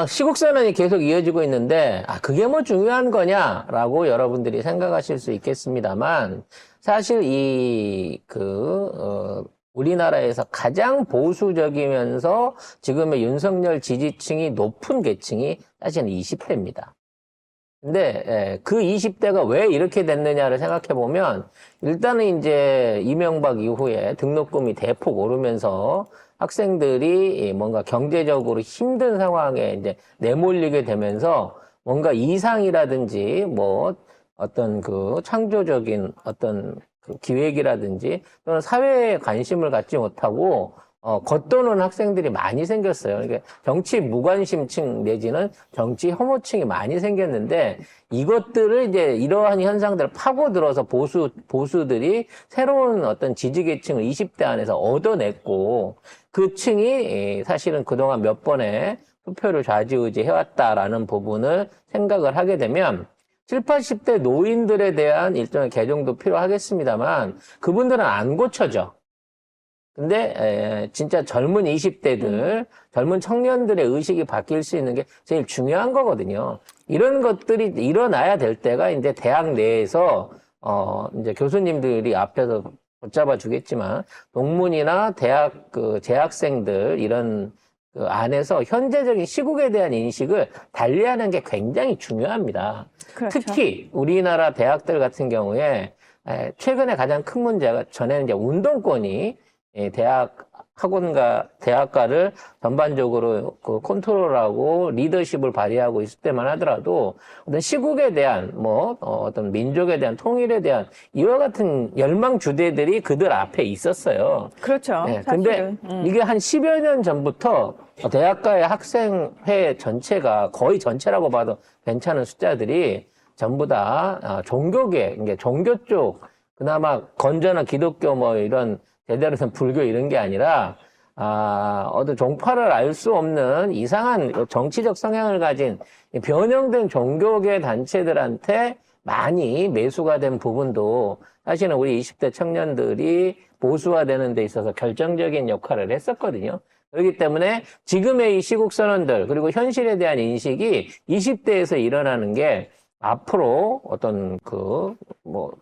시국선언이 계속 이어지고 있는데, 그게 뭐 중요한 거냐라고 여러분들이 생각하실 수 있겠습니다만, 사실 우리나라에서 가장 보수적이면서 지금의 윤석열 지지층이 높은 계층이 사실은 20대입니다. 근데 그 20대가 왜 이렇게 됐느냐를 생각해 보면 일단은 이제 이명박 이후에 등록금이 대폭 오르면서 학생들이 뭔가 경제적으로 힘든 상황에 이제 내몰리게 되면서 뭔가 이상이라든지 뭐 어떤 그 창조적인 어떤 그 기획이라든지 또는 사회에 관심을 갖지 못하고 겉도는 학생들이 많이 생겼어요. 그러니까 정치 무관심층 내지는 정치 혐오층이 많이 생겼는데 이것들을 이제 이러한 현상들을 파고들어서 보수들이 새로운 어떤 지지계층을 20대 안에서 얻어냈고 그 층이 사실은 그동안 몇 번의 투표를 좌지우지 해왔다라는 부분을 생각을 하게 되면 7, 80대 노인들에 대한 일종의 개정도 필요하겠습니다만 그분들은 안 고쳐져. 근데 진짜 젊은 20대들, 젊은 청년들의 의식이 바뀔 수 있는 게 제일 중요한 거거든요. 이런 것들이 일어나야 될 때가 이제 대학 내에서 이제 교수님들이 앞에서 붙잡아 주겠지만 동문이나 대학 재학생들 이런 그 안에서 현재적인 시국에 대한 인식을 달리하는 게 굉장히 중요합니다. 그렇죠. 특히 우리나라 대학들 같은 경우에 최근에 가장 큰 문제가 전에는 이제 운동권이 대학가를 전반적으로 그 컨트롤하고 리더십을 발휘하고 있을 때만 하더라도 어떤 시국에 대한 어떤 민족에 대한 통일에 대한 이와 같은 열망주대들이 그들 앞에 있었어요. 그렇죠. 네, 근데 이게 한 10여 년 전부터 대학가의 학생회 전체가 거의 전체라고 봐도 괜찮은 숫자들이 전부 다 종교계, 이게 종교 쪽, 그나마 건전한 기독교 이런 제대로 된 불교 이런 게 아니라 어떤 종파를 알 수 없는 이상한 정치적 성향을 가진 변형된 종교계 단체들한테 많이 매수가 된 부분도 사실은 우리 20대 청년들이 보수화되는 데 있어서 결정적인 역할을 했었거든요. 그렇기 때문에 지금의 이 시국선언들 그리고 현실에 대한 인식이 20대에서 일어나는 게 앞으로 어떤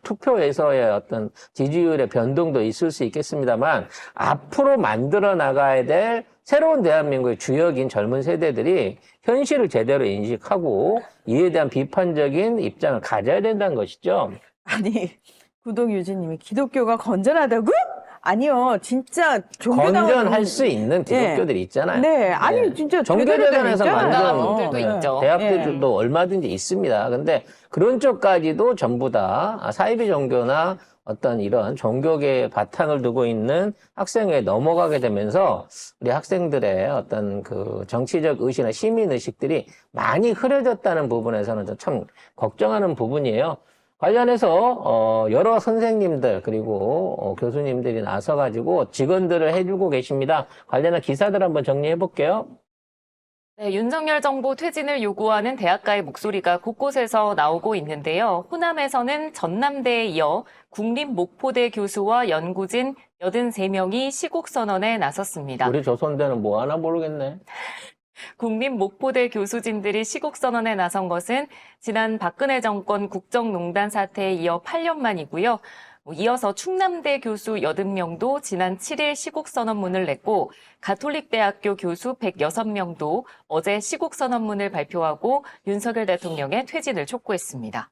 투표에서의 어떤 지지율의 변동도 있을 수 있겠습니다만 앞으로 만들어 나가야 될 새로운 대한민국의 주역인 젊은 세대들이 현실을 제대로 인식하고 이에 대한 비판적인 입장을 가져야 된다는 것이죠. 아니, 구독유지님이 기독교가 건전하다고? 아니요, 진짜 건전할 수 있는 기독교들이 있잖아요. 네, 아니 진짜 종교재단에서 만든 분들도 있죠. 대학들도 얼마든지 있습니다. 근데 그런 쪽까지도 전부 다 사이비 종교나 어떤 이런 종교계의 바탕을 두고 있는 학생회에 넘어가게 되면서 우리 학생들의 어떤 그 정치적 의식이나 시민 의식들이 많이 흐려졌다는 부분에서는 참 걱정하는 부분이에요. 관련해서 여러 선생님들 그리고 교수님들이 나서가지고 직원들을 해주고 계십니다. 관련한 기사들 한번 정리해 볼게요. 네, 윤석열 정부 퇴진을 요구하는 대학가의 목소리가 곳곳에서 나오고 있는데요. 호남에서는 전남대에 이어 국립목포대 교수와 연구진 83명이 시국선언에 나섰습니다. 우리 조선대는 뭐 하나 모르겠네. 국립목포대 교수진들이 시국선언에 나선 것은 지난 박근혜 정권 국정농단 사태에 이어 8년 만이고요. 이어서 충남대 교수 80명도 지난 7일 시국선언문을 냈고 가톨릭대학교 교수 106명도 어제 시국선언문을 발표하고 윤석열 대통령의 퇴진을 촉구했습니다.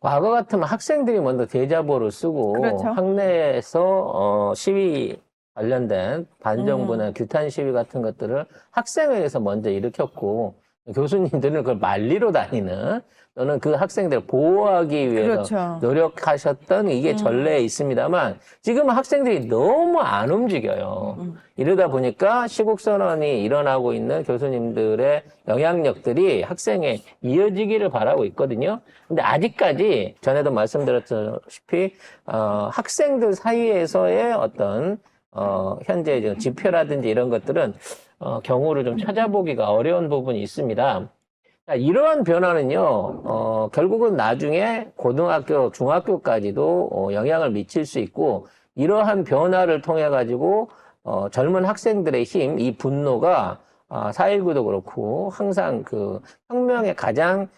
과거 같으면 학생들이 먼저 대자보를 쓰고 그렇죠. 학내에서 시위 관련된 반정부나 규탄 시위 같은 것들을 학생회에서 먼저 일으켰고 교수님들은 그걸 말리러 다니는 또는 그 학생들을 보호하기 위해서 그렇죠. 노력하셨던 이게 전례에 있습니다만 지금 학생들이 너무 안 움직여요. 이러다 보니까 시국선언이 일어나고 있는 교수님들의 영향력들이 학생에 이어지기를 바라고 있거든요. 근데 아직까지 전에도 말씀드렸다시피 학생들 사이에서의 어떤 현재 지금 지표라든지 이런 것들은 경우를 좀 찾아보기가 어려운 부분이 있습니다. 자, 이러한 변화는요, 결국은 나중에 고등학교, 중학교까지도 영향을 미칠 수 있고, 이러한 변화를 통해 가지고 젊은 학생들의 힘, 이 분노가 4.19도 그렇고 항상 그 혁명의 가장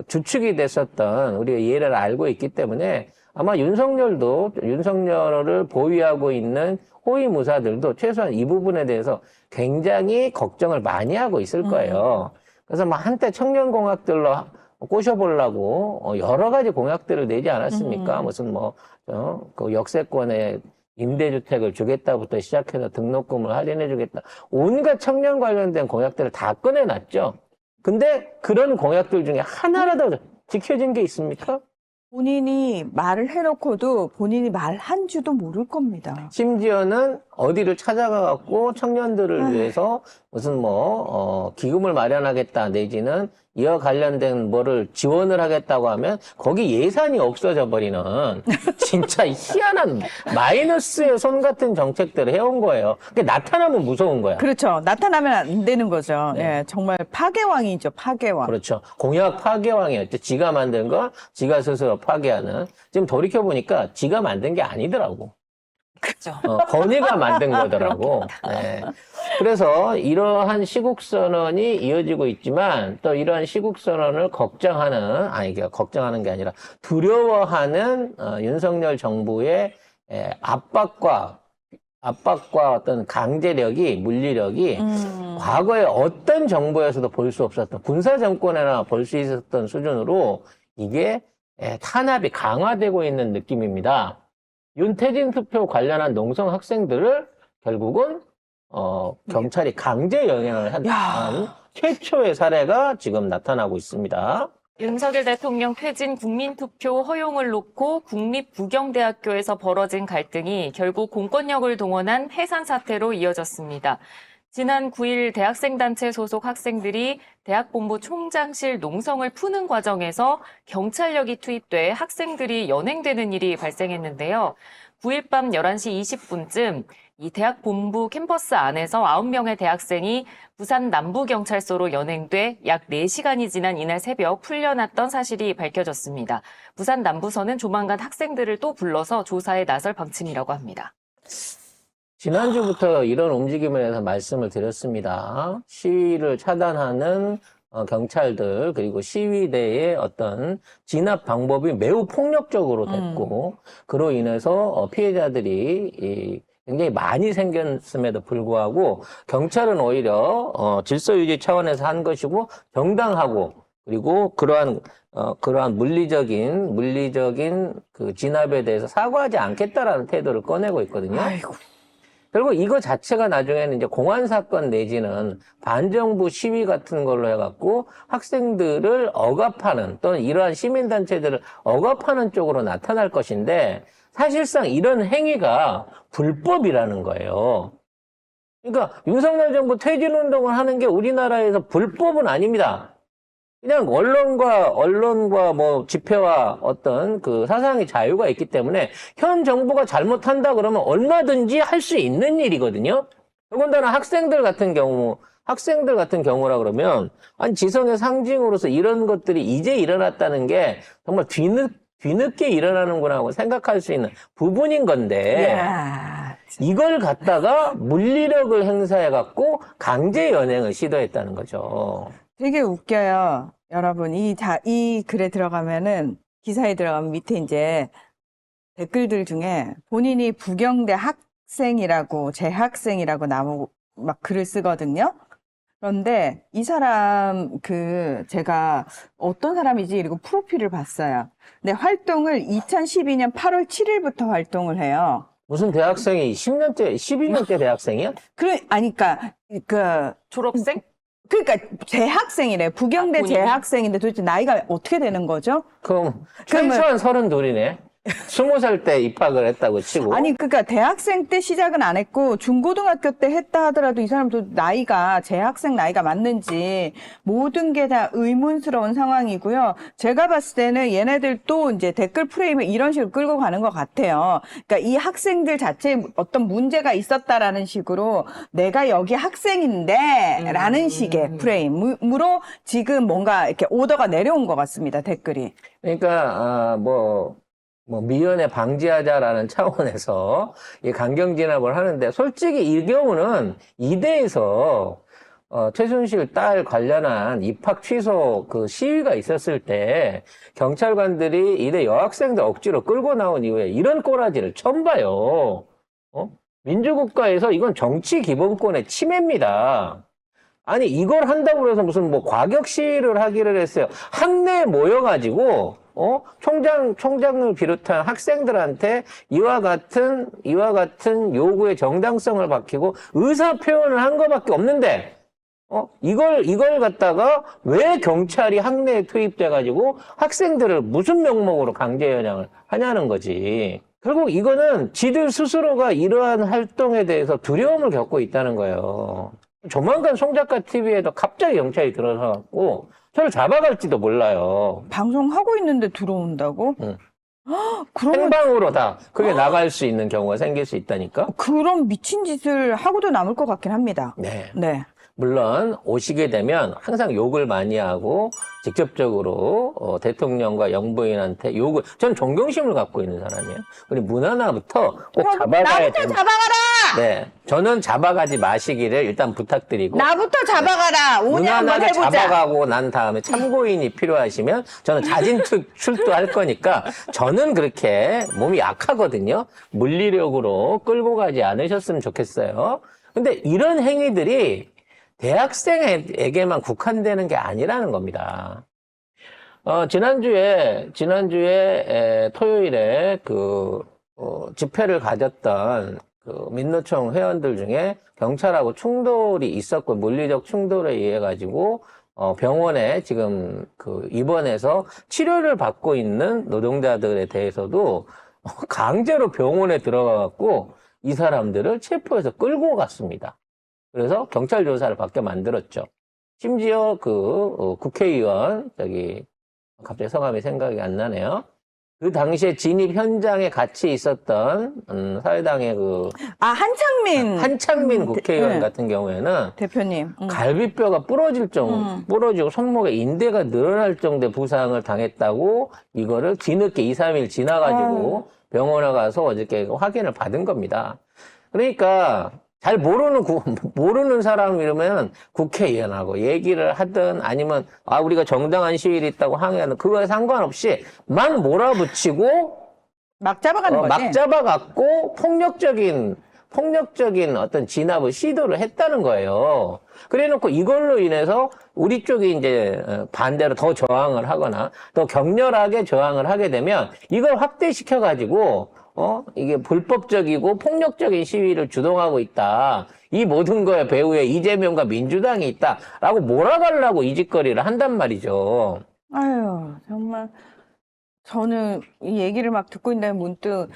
주축이 됐었던 우리가 예를 알고 있기 때문에 아마 윤석열을 보위하고 있는 호위무사들도 최소한 이 부분에 대해서 굉장히 걱정을 많이 하고 있을 거예요. 그래서 막 한때 청년공약들로 꼬셔보려고 여러 가지 공약들을 내지 않았습니까? 무슨 그 역세권에 임대주택을 주겠다부터 시작해서 등록금을 할인해주겠다. 온갖 청년 관련된 공약들을 다 꺼내놨죠. 근데 그런 공약들 중에 하나라도 지켜진 게 있습니까? 본인이 말을 해놓고도 본인이 말한 줄도 모를 겁니다. 심지어는 어디를 찾아가갖고 청년들을 위해서 무슨 기금을 마련하겠다 내지는 이와 관련된 뭐를 지원을 하겠다고 하면 거기 예산이 없어져 버리는 진짜 희한한 마이너스의 손 같은 정책들을 해온 거예요. 그게 나타나면 무서운 거야. 그렇죠. 나타나면 안 되는 거죠. 네. 예, 정말 파괴왕이죠, 파괴왕. 그렇죠. 공약 파괴왕이었죠. 지가 만든 거 지가 스스로 파괴하는. 지금 돌이켜보니까 지가 만든 게 아니더라고. 그렇죠. 건의가 만든 거더라고. 네. 그래서 이러한 시국선언이 이어지고 있지만 또 이러한 시국선언을 걱정하는 게 아니라 두려워하는 윤석열 정부의 압박과 어떤 강제력이, 물리력이 과거에 어떤 정부에서도 볼 수 없었던 군사정권에나 볼 수 있었던 수준으로 이게 탄압이 강화되고 있는 느낌입니다. 윤태진 투표 관련한 농성 학생들을 결국은 경찰이 강제 영향을 한 최초의 사례가 지금 나타나고 있습니다. 윤석열 대통령 퇴진 국민투표 허용을 놓고 국립부경대학교에서 벌어진 갈등이 결국 공권력을 동원한 해산 사태로 이어졌습니다. 지난 9일 대학생단체 소속 학생들이 대학본부 총장실 농성을 푸는 과정에서 경찰력이 투입돼 학생들이 연행되는 일이 발생했는데요. 9일 밤 11시 20분쯤 이 대학본부 캠퍼스 안에서 9명의 대학생이 부산 남부경찰서로 연행돼 약 4시간이 지난 이날 새벽 풀려났던 사실이 밝혀졌습니다. 부산 남부서는 조만간 학생들을 또 불러서 조사에 나설 방침이라고 합니다. 지난주부터 이런 움직임에 대해서 말씀을 드렸습니다. 시위를 차단하는 경찰들 그리고 시위대의 어떤 진압 방법이 매우 폭력적으로 됐고 그로 인해서 피해자들이 굉장히 많이 생겼음에도 불구하고 경찰은 오히려 질서 유지 차원에서 한 것이고 정당하고 그리고 그러한 물리적인 그 진압에 대해서 사과하지 않겠다라는 태도를 꺼내고 있거든요. 아이고. 결국 이거 자체가 나중에는 이제 공안 사건 내지는 반정부 시위 같은 걸로 해갖고 학생들을 억압하는 또는 이러한 시민단체들을 억압하는 쪽으로 나타날 것인데 사실상 이런 행위가 불법이라는 거예요. 그러니까 윤석열 정부 퇴진운동을 하는 게 우리나라에서 불법은 아닙니다. 그냥 언론과 집회와 어떤 그 사상의 자유가 있기 때문에 현 정부가 잘못한다 그러면 얼마든지 할 수 있는 일이거든요. 더군다나 학생들 같은 경우라 그러면 지성의 상징으로서 이런 것들이 이제 일어났다는 게 정말 뒤늦게 일어나는구나 하고 생각할 수 있는 부분인 건데 이걸 갖다가 물리력을 행사해갖고 강제 연행을 시도했다는 거죠. 되게 웃겨요. 여러분, 이 글에 들어가면은, 기사에 들어가면 밑에 이제 댓글들 중에 본인이 부경대 학생이라고, 재학생이라고 막 글을 쓰거든요. 그런데 이 사람, 제가 어떤 사람이지? 이러고 프로필을 봤어요. 근데 활동을 2012년 8월 7일부터 활동을 해요. 무슨 대학생이 12년째 대학생이야? 졸업생? 그러니까 재학생이래. 부경대 본인이? 재학생인데 도대체 나이가 어떻게 되는 거죠? 그럼 최소한 32이네. 20살 때 입학을 했다고 치고. 아니, 그러니까 대학생 때 시작은 안 했고 중고등학교 때 했다 하더라도 이 사람도 재학생 나이가 맞는지 모든 게 다 의문스러운 상황이고요. 제가 봤을 때는 얘네들 또 이제 댓글 프레임을 이런 식으로 끌고 가는 것 같아요. 그러니까 이 학생들 자체에 어떤 문제가 있었다라는 식으로 내가 여기 학생인데 라는 식의 프레임으로 지금 뭔가 이렇게 오더가 내려온 것 같습니다. 댓글이. 그러니까 미연에 방지하자라는 차원에서 이 강경 진압을 하는데 솔직히 이 경우는 이대에서 최순실 딸 관련한 입학 취소 그 시위가 있었을 때 경찰관들이 이래 여학생들 억지로 끌고 나온 이후에 이런 꼬라지를 처음 봐요. 민주국가에서 이건 정치 기본권의 침해입니다. 아니 이걸 한다고 해서 무슨 뭐 과격 시위를 하기를 했어요. 학내에 모여가지고 총장을 비롯한 학생들한테 이와 같은 요구의 정당성을 밝히고 의사 표현을 한 것밖에 없는데 이걸 갖다가 왜 경찰이 학내에 투입돼가지고 학생들을 무슨 명목으로 강제 연양을 하냐는 거지. 결국 이거는 지들 스스로가 이러한 활동에 대해서 두려움을 겪고 있다는 거예요. 조만간 송작가 TV에도 갑자기 경찰이 들어서갖고 저를 잡아갈지도 몰라요. 방송하고 있는데 들어온다고? 응. 그러면 생방으로 다 그게 나갈 수 있는 경우가 생길 수 있다니까? 그런 미친 짓을 하고도 남을 것 같긴 합니다. 네. 네. 물론 오시게 되면 항상 욕을 많이 하고 직접적으로 대통령과 영부인한테 욕을, 전 존경심을 갖고 있는 사람이에요. 우리 문 하나부터 꼭 잡아가야 나부터 됩니다. 잡아가라! 네, 저는 잡아가지 마시기를 일단 부탁드리고 나부터 잡아가라! 오늘 문 한번 하나를 해보자. 잡아가고 난 다음에 참고인이 필요하시면 저는 자진 출두할 거니까 저는 그렇게 몸이 약하거든요. 물리력으로 끌고 가지 않으셨으면 좋겠어요. 근데 이런 행위들이 대학생에게만 국한되는 게 아니라는 겁니다. 지난주에 토요일에 집회를 가졌던 민노총 회원들 중에 경찰하고 충돌이 있었고 물리적 충돌에 의해 가지고 병원에 지금 입원해서 치료를 받고 있는 노동자들에 대해서도 강제로 병원에 들어가 갖고 이 사람들을 체포해서 끌고 갔습니다. 그래서 경찰 조사를 받게 만들었죠. 심지어 국회의원, 갑자기 성함이 생각이 안 나네요. 그 당시에 진입 현장에 같이 있었던, 사회당의 한창민 국회의원 네. 같은 경우에는 대표님. 갈비뼈가 부러지고 손목에 인대가 늘어날 정도의 부상을 당했다고 이거를 뒤늦게 2, 3일 지나가지고 병원에 가서 어저께 확인을 받은 겁니다. 그러니까, 잘 모르는 사람 이러면 국회의원하고 얘기를 하든 아니면, 우리가 정당한 시위를 있다고 항의하는 그거에 상관없이 막 몰아붙이고, 막 잡아가는 거지. 막 잡아갖고 폭력적인 어떤 진압을 시도를 했다는 거예요. 그래 놓고 이걸로 인해서 우리 쪽이 이제 반대로 더 저항을 하거나 더 격렬하게 저항을 하게 되면 이걸 확대시켜가지고 이게 불법적이고 폭력적인 시위를 주동하고 있다. 이 모든 거에 배후에 이재명과 민주당이 있다라고 몰아가려고 이 짓거리를 한단 말이죠. 아유, 정말. 저는 이 얘기를 막 듣고 있는데 문득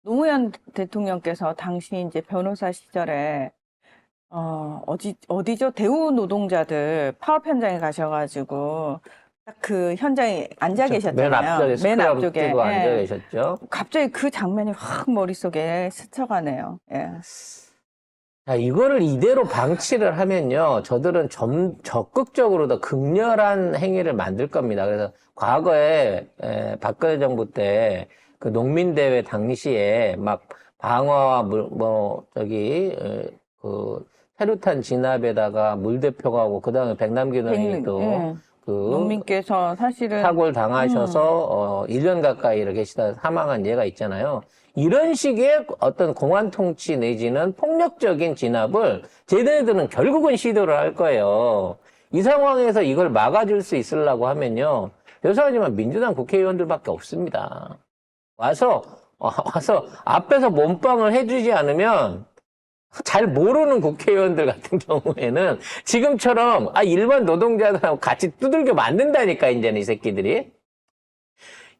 노무현 대통령께서 당시 이제 변호사 시절에 어디죠? 대우 노동자들 파업 현장에 가셔가지고 딱 그 현장에 앉아 계셨잖아요. 맨 앞쪽에 뜨고 앉아 계셨죠. 갑자기 그 장면이 확 머릿속에 스쳐가네요. 예. 자, 이거를 이대로 방치를 하면요, 저들은 적극적으로 더 극렬한 행위를 만들 겁니다. 그래서 과거에 박근혜 정부 때 그 농민대회 당시에 막 방화와 세류탄 진압에다가 물대표가고 그 다음에 백남기 의원도 농민께서 사실은 사고를 당하셔서 1년 가까이 이렇게 계시다 사망한 예가 있잖아요. 이런 식의 어떤 공안 통치 내지는 폭력적인 진압을 쟤네들은 결국은 시도를 할 거예요. 이 상황에서 이걸 막아줄 수 있으려고 하면요, 죄송하지만 민주당 국회의원들밖에 없습니다. 와서 앞에서 몸빵을 해주지 않으면 잘 모르는 국회의원들 같은 경우에는 지금처럼 일반 노동자들하고 같이 두들겨 맞는다니까, 이제는 이 새끼들이.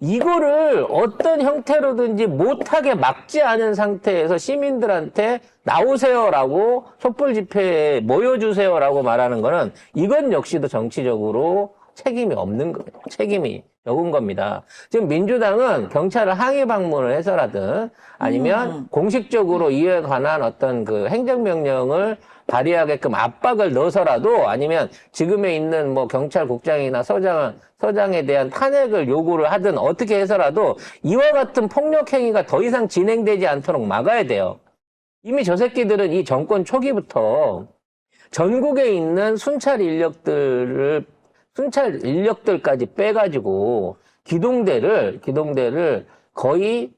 이거를 어떤 형태로든지 못하게 막지 않은 상태에서 시민들한테 나오세요라고 촛불 집회에 모여주세요라고 말하는 거는 이건 역시도 정치적으로 책임이 적은 겁니다. 지금 민주당은 경찰을 항의 방문을 해서라든 아니면 공식적으로 이에 관한 어떤 행정명령을 발의하게끔 압박을 넣어서라도 아니면 지금에 있는 경찰국장이나 서장에 대한 탄핵을 요구를 하든 어떻게 해서라도 이와 같은 폭력행위가 더 이상 진행되지 않도록 막아야 돼요. 이미 저 새끼들은 이 정권 초기부터 전국에 있는 순찰 인력들까지 빼가지고 기동대를 거의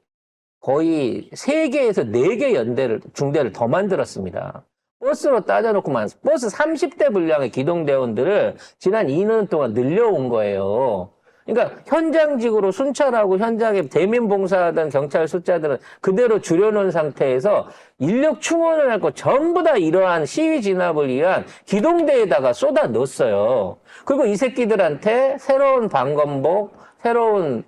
3개에서 4개 중대를 더 만들었습니다. 버스로 따져놓고만 버스 30대 분량의 기동대원들을 지난 2년 동안 늘려온 거예요. 그러니까 현장직으로 순찰하고 현장에 대민봉사하던 경찰 숫자들은 그대로 줄여놓은 상태에서 인력 충원을 할 거 전부 다 이러한 시위 진압을 위한 기동대에다가 쏟아 넣었어요. 그리고 이 새끼들한테 새로운 방검복, 새로운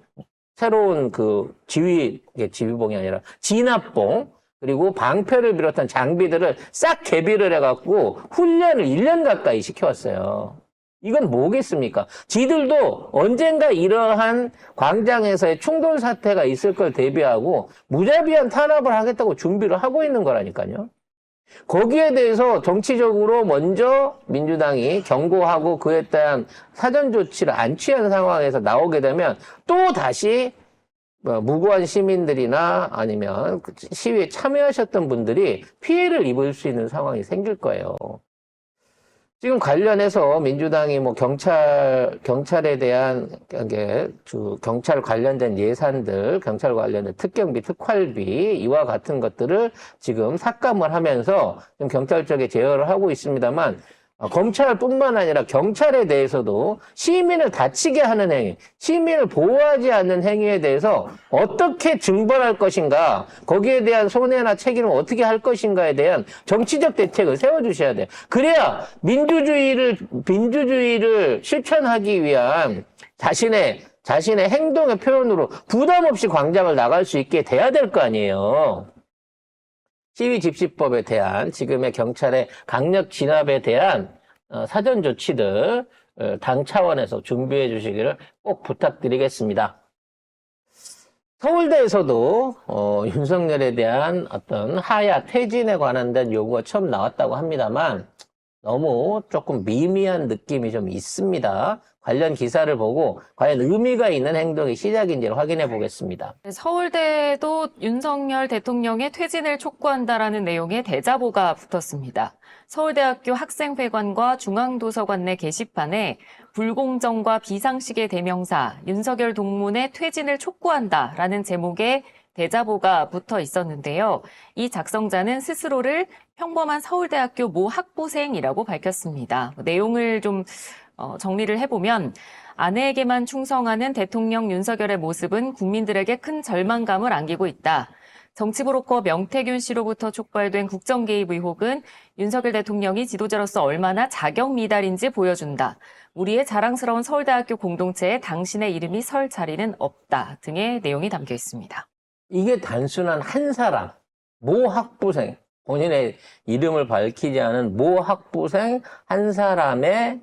그 지휘봉이 아니라 진압봉, 그리고 방패를 비롯한 장비들을 싹 개비를 해갖고 훈련을 1년 가까이 시켜왔어요. 이건 뭐겠습니까? 지들도 언젠가 이러한 광장에서의 충돌 사태가 있을 걸 대비하고 무자비한 탄압을 하겠다고 준비를 하고 있는 거라니까요. 거기에 대해서 정치적으로 먼저 민주당이 경고하고 그에 대한 사전 조치를 안 취한 상황에서 나오게 되면 또 다시 무고한 시민들이나 아니면 시위에 참여하셨던 분들이 피해를 입을 수 있는 상황이 생길 거예요. 지금 관련해서 민주당이 뭐 경찰에 대한 경찰 관련된 예산들, 경찰 관련된 특경비, 특활비 이와 같은 것들을 지금 삭감을 하면서 좀 경찰 쪽에 제어를 하고 있습니다만 검찰뿐만 아니라 경찰에 대해서도 시민을 다치게 하는 행위, 시민을 보호하지 않는 행위에 대해서 어떻게 징벌할 것인가, 거기에 대한 손해나 책임을 어떻게 할 것인가에 대한 정치적 대책을 세워주셔야 돼요. 그래야 민주주의를 실천하기 위한 자신의 행동의 표현으로 부담 없이 광장을 나갈 수 있게 돼야 될 거 아니에요. 시위집시법에 대한 지금의 경찰의 강력 진압에 대한 사전 조치들 당 차원에서 준비해 주시기를 꼭 부탁드리겠습니다. 서울대에서도 윤석열에 대한 어떤 하야 퇴진에 관한 요구가 처음 나왔다고 합니다만 너무 조금 미미한 느낌이 좀 있습니다. 관련 기사를 보고 과연 의미가 있는 행동이 시작인지를 확인해 보겠습니다. 서울대도 윤석열 대통령의 퇴진을 촉구한다라는 내용의 대자보가 붙었습니다. 서울대학교 학생회관과 중앙도서관 내 게시판에 불공정과 비상식의 대명사 윤석열 동문의 퇴진을 촉구한다라는 제목의 대자보가 붙어 있었는데요. 이 작성자는 스스로를 평범한 서울대학교 모 학부생이라고 밝혔습니다. 내용을 좀 정리를 해보면 아내에게만 충성하는 대통령 윤석열의 모습은 국민들에게 큰 절망감을 안기고 있다. 정치브로커 명태균 씨로부터 촉발된 국정개입 의혹은 윤석열 대통령이 지도자로서 얼마나 자격미달인지 보여준다. 우리의 자랑스러운 서울대학교 공동체에 당신의 이름이 설 자리는 없다 등의 내용이 담겨 있습니다. 이게 단순한 한 사람, 모 학부생, 본인의 이름을 밝히지 않은 모 학부생 한 사람의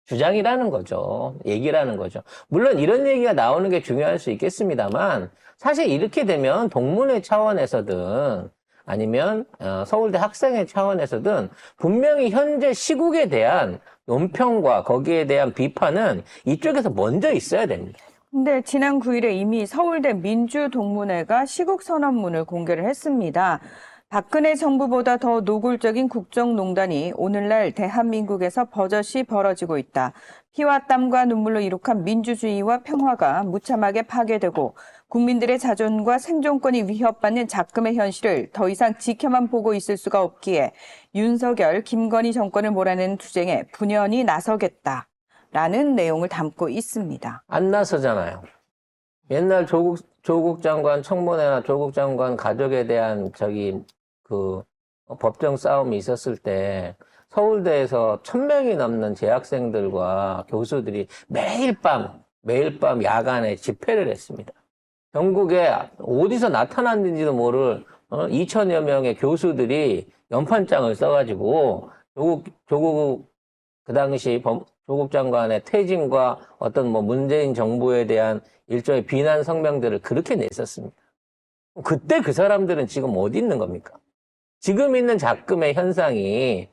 주장이라는 거죠. 얘기라는 거죠. 물론 이런 얘기가 나오는 게 중요할 수 있겠습니다만 사실 이렇게 되면 동문회 차원에서든 아니면 서울대 학생회 차원에서든 분명히 현재 시국에 대한 논평과 거기에 대한 비판은 이쪽에서 먼저 있어야 됩니다. 근데 지난 9일에 이미 서울대 민주동문회가 시국선언문을 공개를 했습니다. 박근혜 정부보다 더 노골적인 국정농단이 오늘날 대한민국에서 버젓이 벌어지고 있다. 피와 땀과 눈물로 이룩한 민주주의와 평화가 무참하게 파괴되고 국민들의 자존과 생존권이 위협받는 작금의 현실을 더 이상 지켜만 보고 있을 수가 없기에 윤석열, 김건희 정권을 몰아내는 투쟁에 분연히 나서겠다. 라는 내용을 담고 있습니다. 안 나서잖아요. 옛날 조국 장관 청문회나 조국 장관 가족에 대한 법정 싸움이 있었을 때 서울대에서 1000명이 넘는 재학생들과 교수들이 매일 밤 야간에 집회를 했습니다. 전국에 어디서 나타났는지도 모를 2000여 명의 교수들이 연판장을 써가지고 그 당시 조국 장관의 퇴진과 어떤 문재인 정부에 대한 일종의 비난 성명들을 그렇게 냈었습니다. 그때 그 사람들은 지금 어디 있는 겁니까? 지금 있는 작금의 현상이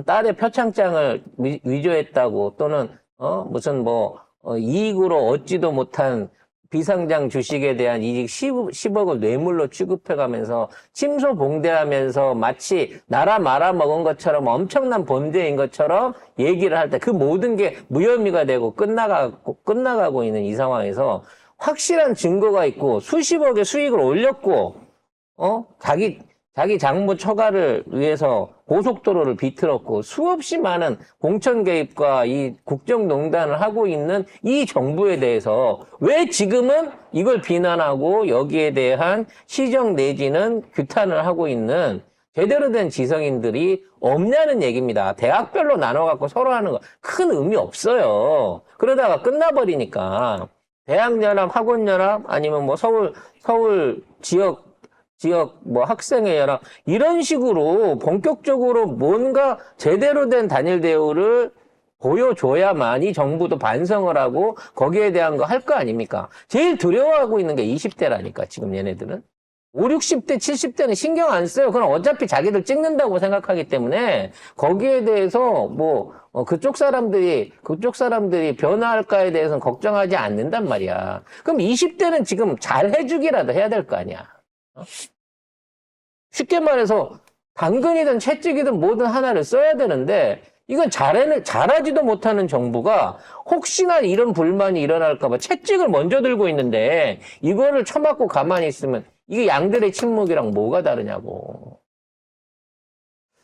딸의 표창장을 위조했다고 또는 이익으로 얻지도 못한 비상장 주식에 대한 이익 10억을 뇌물로 취급해가면서 침소봉대하면서 마치 나라 말아먹은 것처럼 엄청난 범죄인 것처럼 얘기를 할 때 그 모든 게 무혐의가 되고 끝나가고 있는 이 상황에서 확실한 증거가 있고 수십억의 수익을 올렸고 자기 장모 처가를 위해서 고속도로를 비틀었고 수없이 많은 공천 개입과 이 국정농단을 하고 있는 이 정부에 대해서 왜 지금은 이걸 비난하고 여기에 대한 시정 내지는 규탄을 하고 있는 제대로 된 지성인들이 없냐는 얘기입니다. 대학별로 나눠갖고 서로 하는 거 큰 의미 없어요. 그러다가 끝나버리니까 대학연합, 학원연합 아니면 뭐 서울 지역 뭐 학생회 연합 이런 식으로 본격적으로 뭔가 제대로 된 단일 대우를 보여줘야만 이 정부도 반성을 하고 거기에 대한 거 할 거 아닙니까? 제일 두려워하고 있는 게 20대라니까 지금 얘네들은. 5, 60대, 70대는 신경 안 써요. 그럼 어차피 자기들 찍는다고 생각하기 때문에 거기에 대해서 그쪽 사람들이 변화할까에 대해서는 걱정하지 않는단 말이야. 그럼 20대는 지금 잘 해주기라도 해야 될 거 아니야. 쉽게 말해서 당근이든 채찍이든 뭐든 하나를 써야 되는데 이건 잘하지도 못하는 정부가 혹시나 이런 불만이 일어날까 봐 채찍을 먼저 들고 있는데 이거를 처맞고 가만히 있으면 이게 양들의 침묵이랑 뭐가 다르냐고.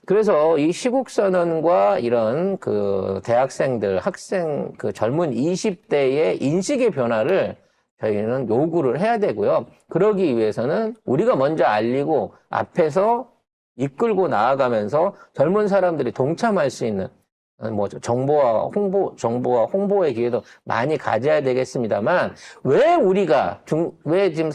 그래서 이 시국선언과 이런 그 대학생들, 학생, 그 젊은 20대의 인식의 변화를 저희는 요구를 해야 되고요. 그러기 위해서는 우리가 먼저 알리고 앞에서 이끌고 나아가면서 젊은 사람들이 동참할 수 있는 정보와 홍보의 기회도 많이 가져야 되겠습니다만 왜 지금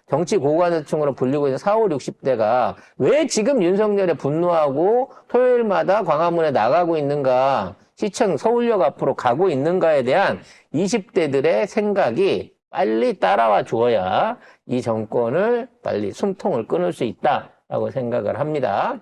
정치 고관층으로 불리고 있는 40, 60대가 왜 지금 윤석열에 분노하고 토요일마다 광화문에 나가고 있는가, 시청 서울역 앞으로 가고 있는가에 대한 20대들의 생각이 빨리 따라와 주어야 이 정권을 빨리 숨통을 끊을 수 있다라고 생각을 합니다.